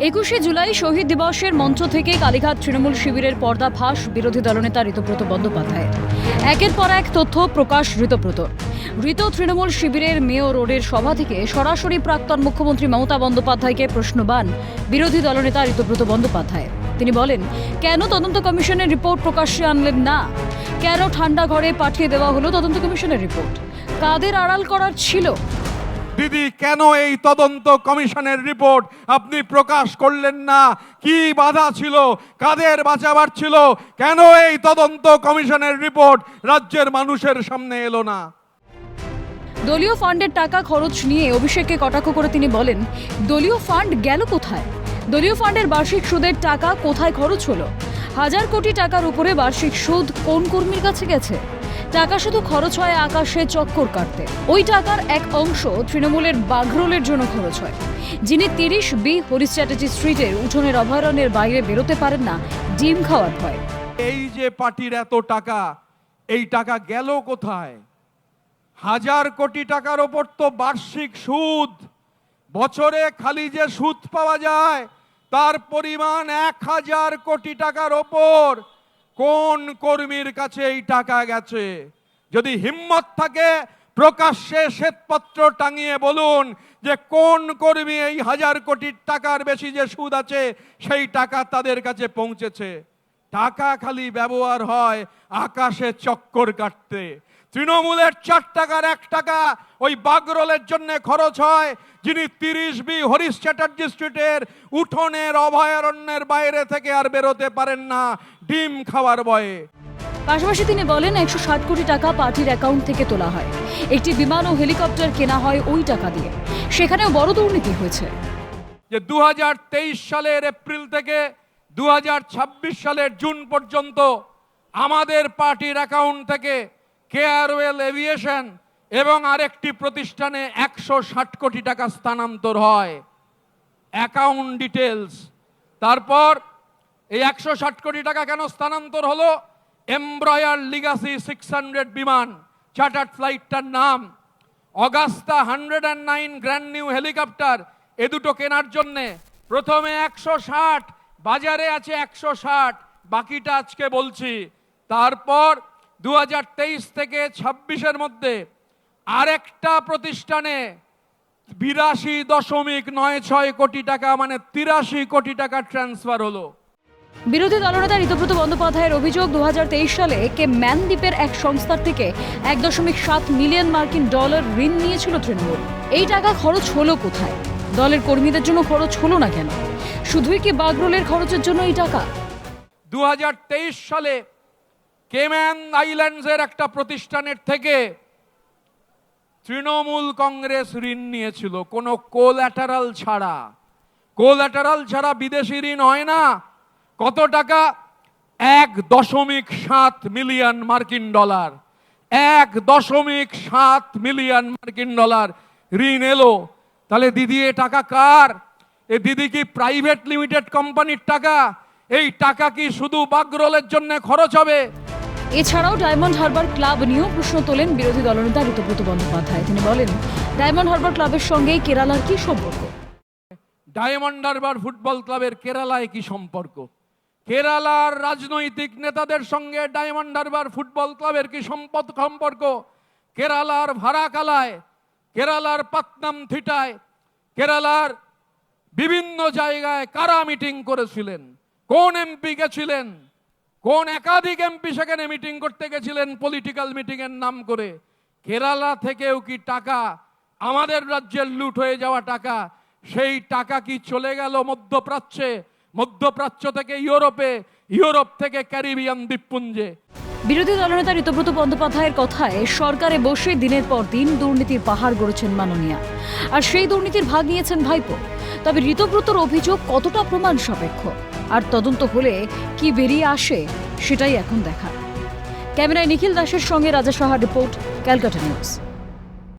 21শে জুলাই শহীদ দিবসের মঞ্চ থেকে কালীঘাট তৃণমূল শিবিরের পর্দাফাঁস বিরোধী দলনেতা ঋতব্রত বন্দ্যোপাধ্যায়ের। একের পর এক তথ্য প্রকাশ ঋতব্রতর। তৃণমূল শিবিরের মেয়র রোডের সভা থেকে সরাসরি প্রাক্তন মুখ্যমন্ত্রী মমতা বন্দ্যোপাধ্যায়কে প্রশ্নবাণ বিরোধী দলনেতা ঋতব্রত বন্দ্যোপাধ্যায়। তিনি বলেন, কেন তদন্ত কমিশনের রিপোর্ট প্রকাশ্যে আনলেন না? কেন ঠান্ডা ঘরে পাঠিয়ে দেওয়া হলো তদন্ত কমিশনের রিপোর্ট? কাদের আড়াল করার ছিল? দিদি, কেন এই তদন্ত কমিশনের রিপোর্ট আপনি প্রকাশ করলেন না? কি বাধা ছিল? কাদের বাঁচাবার ছিল? কেন এই তদন্ত কমিশনের রিপোর্ট রাজ্যের মানুষের সামনে এলো না? দলীয় ফান্ডের টাকা খরচ নিয়ে অভিষেককে কটাক্ষ করে তিনি বলেন, দলীয় ফান্ড গেল কোথায়? দলীয় ফান্ডের বার্ষিক সুদের টাকা কোথায় খরচ হলো? 1000 কোটি টাকার উপরে বার্ষিক সুদ কোন কর্মীর কাছে গেছে? টাকা শুধু খরচ হয় আকাশে চক্কর কাটতে। ওই টাকার এক অংশ তৃণমূলের বাঘরোলের জন্য খরচ হয়, যিনি 30B হরিশ চ্যাটার্জি স্ট্রিটের উঠোনের অভয়ারণ্যের বাইরে বেরোতে পারেন না ডিম খাওয়ার ভয়। এই যে পার্টির এত টাকা, এই টাকা গেল কোথায়? 1000 কোটি টাকার ওপর তো বার্ষিক সুদ, বছরে খালি যে সুদ পাওয়া যায় তার পরিমাণ 1000 কোটি টাকার ওপর। কোন কর্মীর কাছে এই টাকা গেছে? যদি হিম্মত থাকে প্রকাশ্যে শ্বেতপত্র টাঙিয়ে বলুন যে কোন কর্মী এই 1000 কোটি টাকার বেশি যে সুদ আছে সেই টাকা তাদের কাছে পৌঁছেছে। টাকা খালি ব্যবহার হয় আকাশে চক্কর কাটতে। তৃণমূলের 4 টাকার 1 টাকা ওই বাগরোলের জন্য খরচ হয়, যিনি 30B হরিশ চ্যাটার্জি স্ট্রিটের উঠোনের অভয়ারণ্যের বাইরে থেকে আর বেরোতে পারেন না ডিম খাওয়ার ভয়ে। পাশাপাশি তিনি বলেন, 160 কোটি টাকা পার্টির অ্যাকাউন্ট থেকে তোলা হয়। একটি বিমান ও হেলিকপ্টার কেনা হয় ওই টাকা দিয়ে। সেখানেও বড় দুর্নীতি হয়েছে। যে 2023 সালের এপ্রিল থেকে 2026 সালের জুন পর্যন্ত আমাদের পার্টির অ্যাকাউন্ট থেকে কেয়ারওয়েল এভিয়েশন এবং আরেকটি প্রতিষ্ঠানে 160 কোটি টাকা স্থানান্তর হয়। Account details. তারপর এই 160 কোটি টাকা কেন স্থানান্তর হলো? এমব্রয়ার লিগাসি 600 বিমান, চার্টার্ড ফ্লাইটটার নাম, অগাস্তা 109 গ্র্যান্ড নিউ হেলিকপ্টার, এ দুটো কেনার জন্যে প্রথমে 160, বাজারে আছে 160, বাকিটা আজকে বলছি। তারপর 2023 থেকে 26-এর মধ্যে আরেকটা প্রতিষ্ঠানে 82.96 কোটি টাকা, মানে 83 কোটি টাকা ট্রান্সফার হলো। বিরোধী দলনেতা ঋতব্রত বন্দ্যোপাধ্যায়ের অভিযোগ, 2023 সালে ম্যান দ্বীপের এক সংস্থার থেকে 1.7 মিলিয়ন মার্কিন ডলার ঋণ নিয়েছিল তৃণমূল। এই টাকা খরচ হলো কোথায়? দলের কর্মীদের জন্য খরচ হলো না কেন? শুধুই কি বাগরোলের খরচের জন্য এই টাকা? 2023 সালে কেম্যান আইল্যান্ডসের একটা প্রতিষ্ঠানের থেকে তৃণমূল কংগ্রেস ঋণ নিয়েছিল কোনো কোল্যাটারাল ছাড়া। কোল্যাটারাল ছাড়া বিদেশি ঋণ হয় না। কত টাকা? 1.7 মিলিয়ন মার্কিন ডলার। 1.7 মিলিয়ন মার্কিন ডলার ঋণ এলো। তাহলে দিদি, এ টাকা কার? এ দিদি কি প্রাইভেট লিমিটেড কোম্পানির টাকা? এই টাকা কি শুধু বাগরোলের জন্য খরচ হবে? এছাড়াও ডায়মন্ড হারবার ক্লাব নিয়েও প্রশ্ন তোলেন বিরোধী দলনেতা ঋতব্রত বন্দ্যোপাধ্যায়। তিনি বলেন, ডায়মন্ড হারবার ক্লাবের সঙ্গে কেরালার কি সম্পর্ক? ডায়মন্ড হারবার ফুটবল ক্লাবের কেরালায় কি সম্পর্ক? কেরালার রাজনৈতিক নেতাদের সঙ্গে ডায়মন্ড হারবার ফুটবল ক্লাবের কি সম্পর্ক? কেরালার ভারাকালায়, কেরালার পাতনামথিটায়, কেরালার বিভিন্ন জায়গায় কারা মিটিং করেছিলেন? কোন এমপি গেছিলেন? কোন একাধিক এমপি সেখানে মিটিং করতে গেছিলেন পলিটিক্যাল মিটিং এর নাম করে? কেরালা থেকেও কি টাকা, আমাদের রাজ্যের লুট হয়ে যাওয়া টাকা, সেই টাকা কি চলে গেল মধ্যপ্রাচ্যে? মধ্যপ্রাচ্য থেকে ইউরোপে, ইউরোপ থেকে ক্যারিবিয়ান দ্বীপপুঞ্জে। বিরোধী দলনেতা ঋতব্রত বন্দ্যোপাধ্যায়ের কথায়, সরকারে বসে দিনের পর দিন দুর্নীতির পাহাড় গড়েছেন মাননীয়া, আর সেই দুর্নীতির ভাগ নিয়েছেন ভাইপো। তবে ঋতব্রতর অভিযোগ কতটা প্রমাণ সাপেক্ষ, আর তদন্ত হলে কি বেরিয়ে আসে সেটাই এখন দেখা। ক্যামেরায় নিখিল দাসের সঙ্গে রাজা সাহার রিপোর্ট, ক্যালকাটা নিউজ।